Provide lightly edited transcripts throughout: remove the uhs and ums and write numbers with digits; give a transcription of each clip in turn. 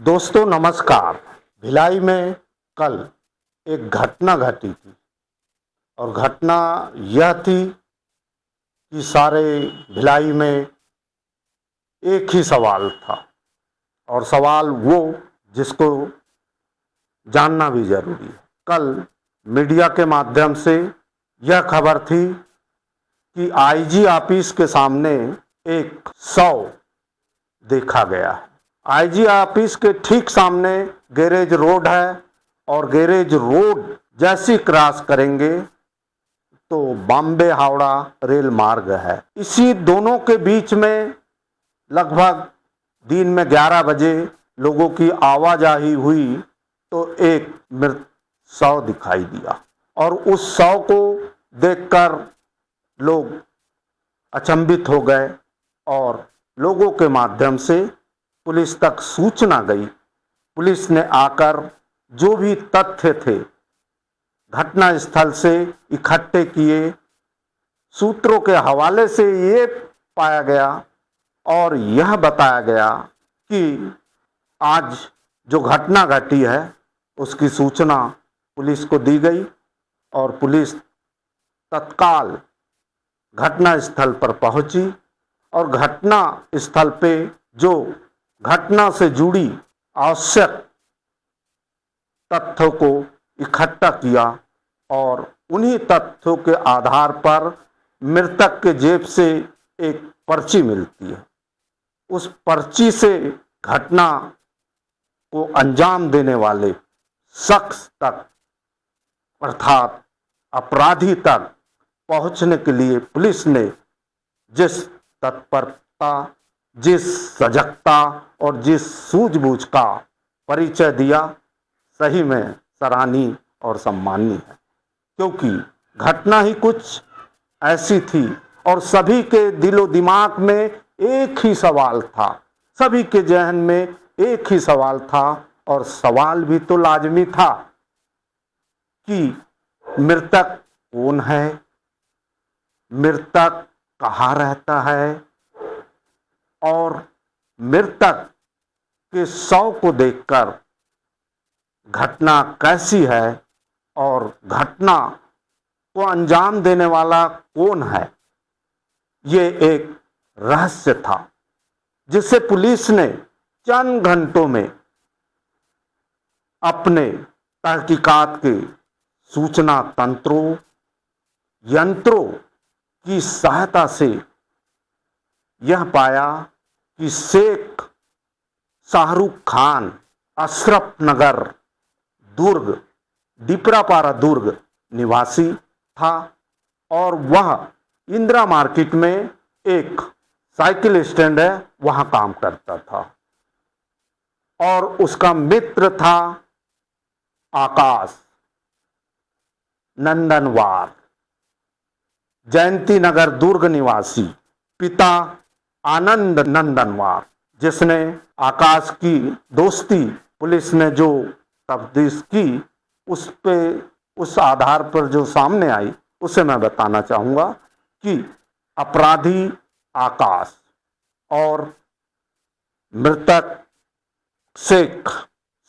दोस्तों नमस्कार। भिलाई में कल एक घटना घटी थी और घटना यह थी कि सारे भिलाई में एक ही सवाल था और सवाल वो जिसको जानना भी जरूरी है। कल मीडिया के माध्यम से यह खबर थी कि आईजी ऑफिस के सामने एक शव देखा गया है। आईजी ऑफिस के ठीक सामने गैरेज रोड है और गैरेज रोड जैसी क्रॉस करेंगे तो बॉम्बे हावड़ा रेल मार्ग है। इसी दोनों के बीच में लगभग दिन में 11 बजे लोगों की आवाजाही हुई तो एक मृत शव दिखाई दिया और उस शव को देखकर लोग अचंभित हो गए और लोगों के माध्यम से पुलिस तक सूचना गई। पुलिस ने आकर जो भी तथ्य थे घटना स्थल से इकट्ठे किए। सूत्रों के हवाले से ये पाया गया और यह बताया गया कि आज जो घटना घटी है उसकी सूचना पुलिस को दी गई और पुलिस तत्काल घटना स्थल पर पहुंची और घटना स्थल पे जो घटना से जुड़ी आवश्यक तथ्यों को इकट्ठा किया और उन्हीं तथ्यों के आधार पर मृतक के जेब से एक पर्ची मिलती है। उस पर्ची से घटना को अंजाम देने वाले शख्स तक अर्थात अपराधी तक पहुंचने के लिए पुलिस ने जिस तत्परता, जिस सजगता और जिस सूझबूझ का परिचय दिया सही में सराहनीय और सम्माननीय है, क्योंकि घटना ही कुछ ऐसी थी और सभी के दिलो दिमाग में एक ही सवाल था, सभी के जहन में एक ही सवाल था और सवाल भी तो लाजमी था कि मृतक कौन है, मृतक कहाँ रहता है और मृतक के शव को देखकर घटना कैसी है और घटना को अंजाम देने वाला कौन है। ये एक रहस्य था जिसे पुलिस ने चंद घंटों में अपने तहकीकात के सूचना तंत्रों, यंत्रों की सहायता से यह पाया कि शेख शाहरुख खान अशरफ नगर दुर्ग, डिपरापारा दुर्ग निवासी था और वह इंदिरा मार्केट में एक साइकिल स्टैंड है वहां काम करता था और उसका मित्र था आकाश नंदनवार, जयंती नगर दुर्ग निवासी, पिता आनंद नंदनवार, जिसने आकाश की दोस्ती पुलिस ने जो तफ्तीश की उस आधार पर जो सामने आई उसे मैं बताना चाहूँगा कि अपराधी आकाश और मृतक शेख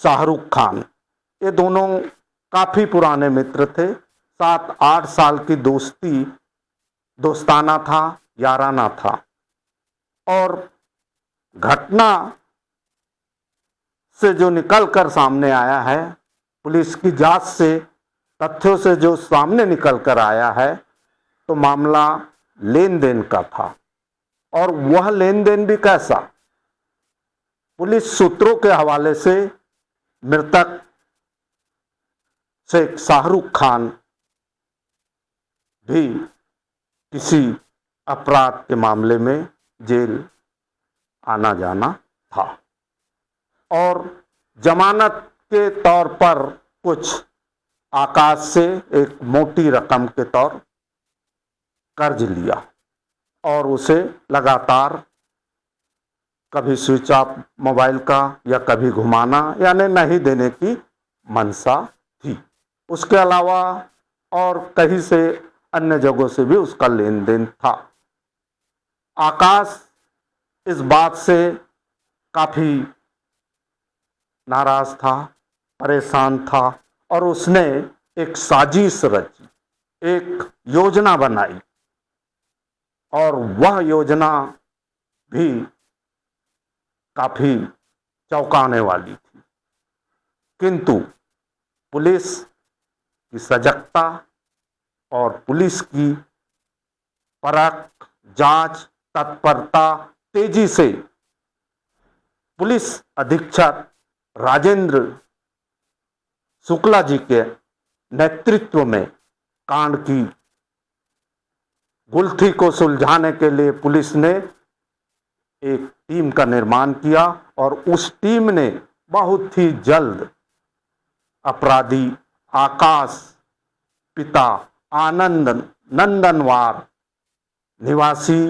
शाहरुख खान ये दोनों काफ़ी पुराने मित्र थे। 7-8 साल की दोस्ताना था, याराना था और घटना से जो निकल कर सामने आया है, पुलिस की जांच से तथ्यों से जो सामने निकल कर आया है तो मामला लेन देन का था और वह लेन देन भी कैसा। पुलिस सूत्रों के हवाले से मृतक शेख शाहरुख खान भी किसी अपराध के मामले में जेल आना जाना था और जमानत के तौर पर कुछ आकाश से एक मोटी रकम के तौर कर्ज लिया और उसे लगातार कभी स्विच ऑफ मोबाइल का या कभी घुमाना यानी नहीं देने की मंशा थी। उसके अलावा और कहीं से अन्य जगहों से भी उसका लेन देन था। आकाश इस बात से काफ़ी नाराज था, परेशान था और उसने एक साजिश रची, एक योजना बनाई और वह योजना भी काफी चौंकाने वाली थी। किंतु पुलिस की सजगता और पुलिस की परख, जांच, तत्परता, तेजी से पुलिस अधीक्षक राजेंद्र शुक्ला जी के नेतृत्व में कांड की गुत्थी को सुलझाने के लिए पुलिस ने एक टीम का निर्माण किया और उस टीम ने बहुत ही जल्द अपराधी आकाश पिता आनंद नंदनवार निवासी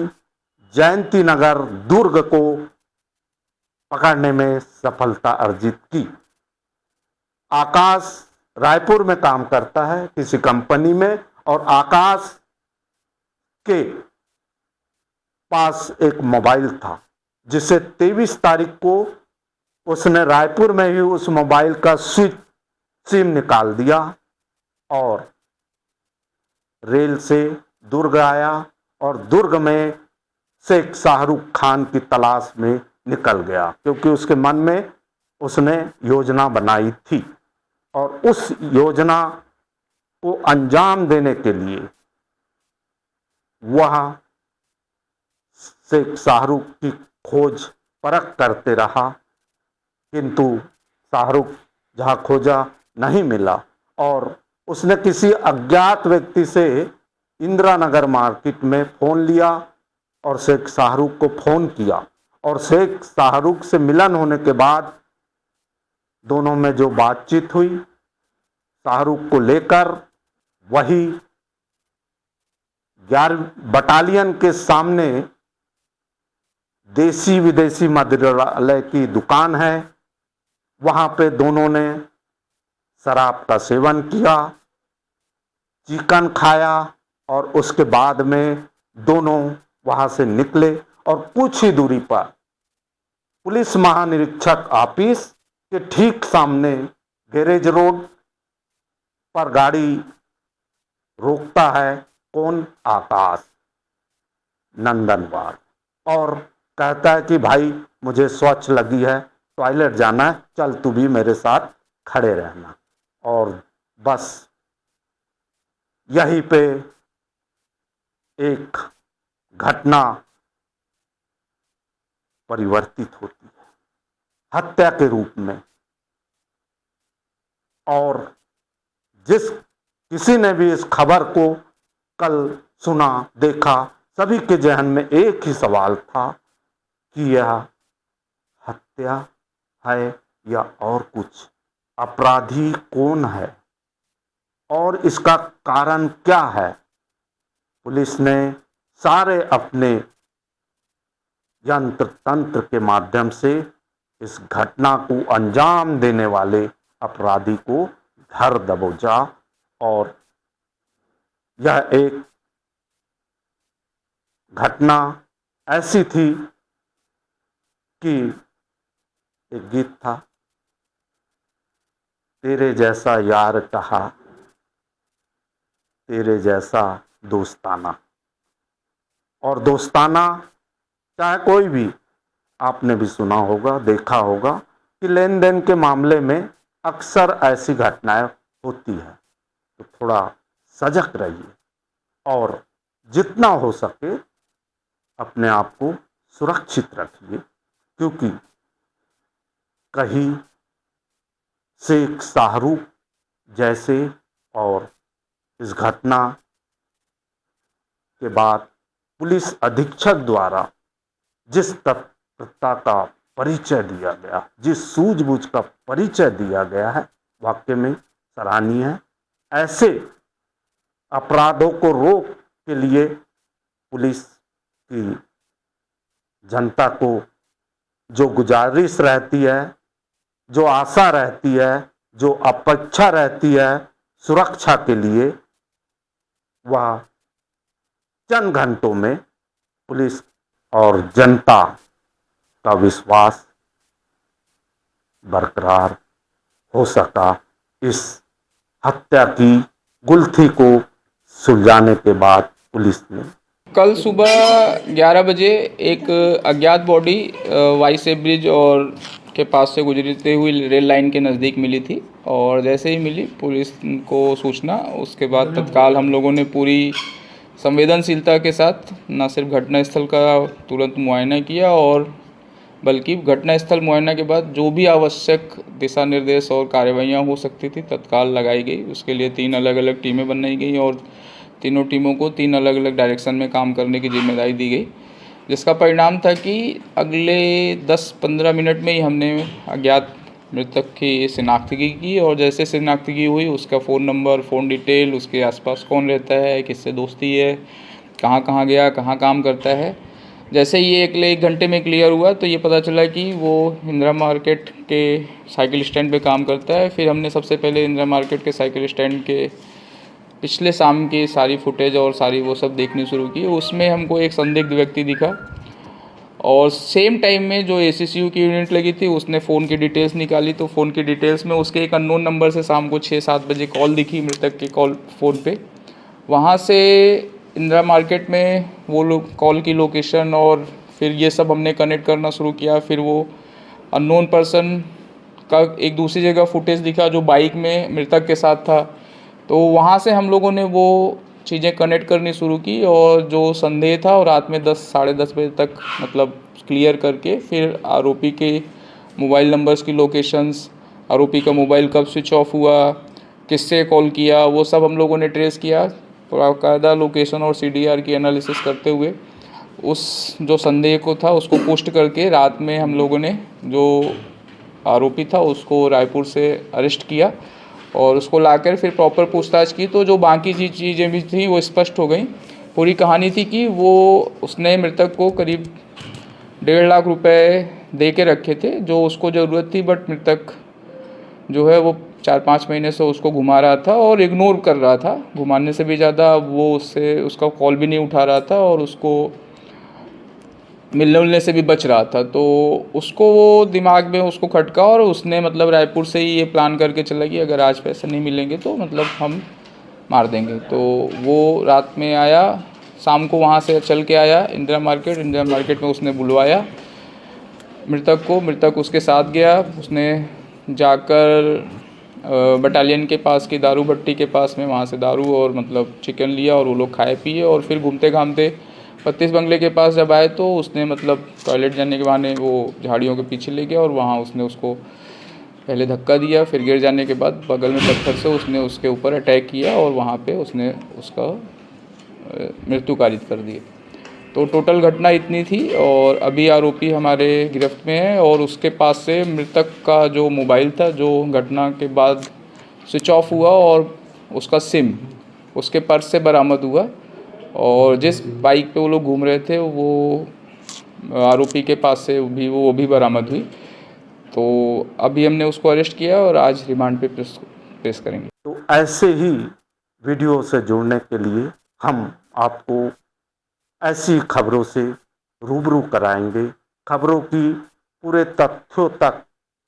जयंती नगर दुर्ग को पकड़ने में सफलता अर्जित की। आकाश रायपुर में काम करता है किसी कंपनी में और आकाश के पास एक मोबाइल था जिसे 23 तारीख को उसने रायपुर में ही उस मोबाइल का स्विच सिम निकाल दिया और रेल से दुर्ग आया और दुर्ग में शेख शाहरुख खान की तलाश में निकल गया, क्योंकि उसके मन में उसने योजना बनाई थी और उस योजना को अंजाम देने के लिए वह शेख शाहरुख की खोज परख करते रहा, किंतु शाहरुख जहां खोजा नहीं मिला और उसने किसी अज्ञात व्यक्ति से इंदिरा नगर मार्केट में फोन लिया और शेख शाहरुख को फोन किया और शेख शाहरुख से मिलन होने के बाद दोनों में जो बातचीत हुई, शाहरुख को लेकर वही 11 बटालियन के सामने देसी विदेशी मदिरालय की दुकान है, वहां पे दोनों ने शराब का सेवन किया, चिकन खाया और उसके बाद में दोनों वहां से निकले और कुछ ही दूरी पर पुलिस महानिरीक्षक ऑफिस के ठीक सामने गैरेज रोड पर गाड़ी रोकता है कौन? आकाश नंदनवार, और कहता है कि भाई मुझे शौच लगी है, टॉयलेट जाना है, चल तू भी मेरे साथ खड़े रहना। और बस यहीं पे एक घटना परिवर्तित होती है हत्या के रूप में, और जिस किसी ने भी इस खबर को कल सुना देखा, सभी के जहन में एक ही सवाल था कि यह हत्या है या और कुछ, अपराधी कौन है और इसका कारण क्या है। पुलिस ने सारे अपने यंत्र तंत्र के माध्यम से इस घटना को अंजाम देने वाले अपराधी को धर दबोचा और यह एक घटना ऐसी थी कि एक गीत था, तेरे जैसा यार कहा तेरे जैसा दोस्ताना, और दोस्ताना चाहे कोई भी, आपने भी सुना होगा देखा होगा कि लेन देन के मामले में अक्सर ऐसी घटनाएं होती है, तो थोड़ा सजग रहिए और जितना हो सके अपने आप को सुरक्षित रखिए, क्योंकि कहीं शेख शाहरुख जैसे और इस घटना के बाद पुलिस अधीक्षक द्वारा जिस तत्परता का परिचय दिया गया, जिस सूझबूझ का परिचय दिया गया है, वाकई में सराहनीय है। ऐसे अपराधों को रोक के लिए पुलिस की जनता को जो गुजारिश रहती है, जो आशा रहती है, जो अपेक्षा रहती है सुरक्षा के लिए, वह चंद घंटों में पुलिस और जनता का विश्वास बरकरार हो सका। इस हत्या की गुत्थी को सुलझाने के बाद पुलिस ने कल सुबह 11 बजे एक अज्ञात बॉडी वाईसे ब्रिज और के पास से गुजरते हुई रेल लाइन के नज़दीक मिली थी और जैसे ही मिली पुलिस को सूचना, उसके बाद तत्काल हम लोगों ने पूरी संवेदनशीलता के साथ न सिर्फ घटनास्थल का तुरंत मुआयना किया और बल्कि घटनास्थल मुआयना के बाद जो भी आवश्यक दिशा निर्देश और कार्रवाइयाँ हो सकती थी तत्काल लगाई गई। उसके लिए 3 अलग अलग टीमें बनाई गई और तीनों टीमों को 3 अलग अलग डायरेक्शन में काम करने की जिम्मेदारी दी गई, जिसका परिणाम था कि अगले 10-15 मिनट में ही हमने अज्ञात मृतक की शिनाख्तगी की और जैसे शिनाख्तगी हुई उसका फ़ोन नंबर, फ़ोन डिटेल, उसके आसपास कौन रहता है, किससे दोस्ती है, कहाँ कहाँ गया, कहाँ काम करता है, जैसे ये अगले 1 घंटे में क्लियर हुआ तो ये पता चला कि वो इंदिरा मार्केट के साइकिल स्टैंड पे काम करता है। फिर हमने सबसे पहले इंदिरा मार्केट के साइकिल स्टैंड के पिछले शाम की सारी फुटेज और सारी वो सब देखनी शुरू की। उसमें हमको एक संदिग्ध व्यक्ति दिखा और सेम टाइम में जो एसीसीयू की यूनिट लगी थी उसने फ़ोन की डिटेल्स निकाली, तो फ़ोन की डिटेल्स में उसके एक अननोन नंबर से शाम को 6-7 बजे कॉल दिखी मृतक की कॉल फ़ोन पे। वहाँ से इंदिरा मार्केट में वो लोग कॉल की लोकेशन और फिर ये सब हमने कनेक्ट करना शुरू किया। फिर वो अननोन पर्सन का एक दूसरी जगह फुटेज दिखा जो बाइक में मृतक के साथ था, तो वहाँ से हम लोगों ने वो चीज़ें कनेक्ट करनी शुरू की और जो संदेह था और रात में 10-10:30 बजे तक मतलब क्लियर करके फिर आरोपी के मोबाइल नंबर्स की लोकेशंस, आरोपी का मोबाइल कब स्विच ऑफ हुआ, किससे कॉल किया, वो सब हम लोगों ने ट्रेस किया। बाकायदा लोकेशन और सीडीआर की एनालिसिस करते हुए उस जो संदेह को था उसको पुष्ट करके रात में हम लोगों ने जो आरोपी था उसको रायपुर से अरेस्ट किया और उसको लाकर फिर प्रॉपर पूछताछ की, तो जो बाकी चीज़ें भी थी वो स्पष्ट हो गई। पूरी कहानी थी कि वो उसने मृतक को करीब 1.5 लाख रुपए दे के रखे थे जो उसको ज़रूरत थी, बट मृतक जो है वो 4-5 महीने से उसको घुमा रहा था और इग्नोर कर रहा था। घुमाने से भी ज़्यादा वो उससे उसका कॉल भी नहीं उठा रहा था और उसको मिलने उलने से भी बच रहा था। तो उसको वो दिमाग में उसको खटका और उसने मतलब रायपुर से ही ये प्लान करके चला कि अगर आज पैसे नहीं मिलेंगे तो मतलब हम मार देंगे। तो वो रात में आया, शाम को वहाँ से चल के आया इंदिरा मार्केट में उसने बुलवाया मृतक को। मृतक उसके साथ गया, उसने जाकर बटालियन के पास की दारू भट्टी के पास में वहाँ से दारू और मतलब चिकन लिया और वो लोग खाए पिए और फिर घूमते घामते 32 बंगले के पास जब आए तो उसने मतलब टॉयलेट जाने के बहाने वो झाड़ियों के पीछे ले गया और वहाँ उसने उसको पहले धक्का दिया, फिर गिर जाने के बाद बगल में पत्थर से उसने उसके ऊपर अटैक किया और वहाँ पे उसने उसका मृत्यु कारित कर दी। तो टोटल घटना इतनी थी और अभी आरोपी हमारे गिरफ्त में है और उसके पास से मृतक का जो मोबाइल था जो घटना के बाद स्विच ऑफ हुआ और उसका सिम उसके पर्स से बरामद हुआ और जिस बाइक पे वो लोग घूम रहे थे वो आरोपी के पास से भी वो भी बरामद हुई। तो अभी हमने उसको अरेस्ट किया और आज रिमांड पे पेश करेंगे। तो ऐसे ही वीडियो से जुड़ने के लिए हम आपको ऐसी खबरों से रूबरू कराएंगे, खबरों की पूरे तथ्यों तक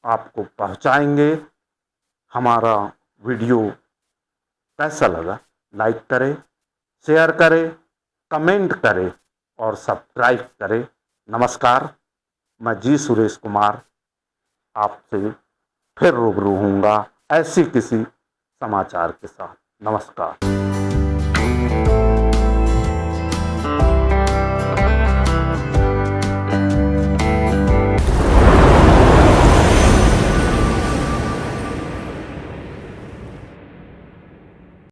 आपको पहुंचाएंगे। हमारा वीडियो कैसा लगा लाइक करें, शेयर करें, कमेंट करें और सब्सक्राइब करें। नमस्कार, मैं जी सुरेश कुमार आपसे फिर रूबरू होऊंगा ऐसी किसी समाचार के साथ। नमस्कार।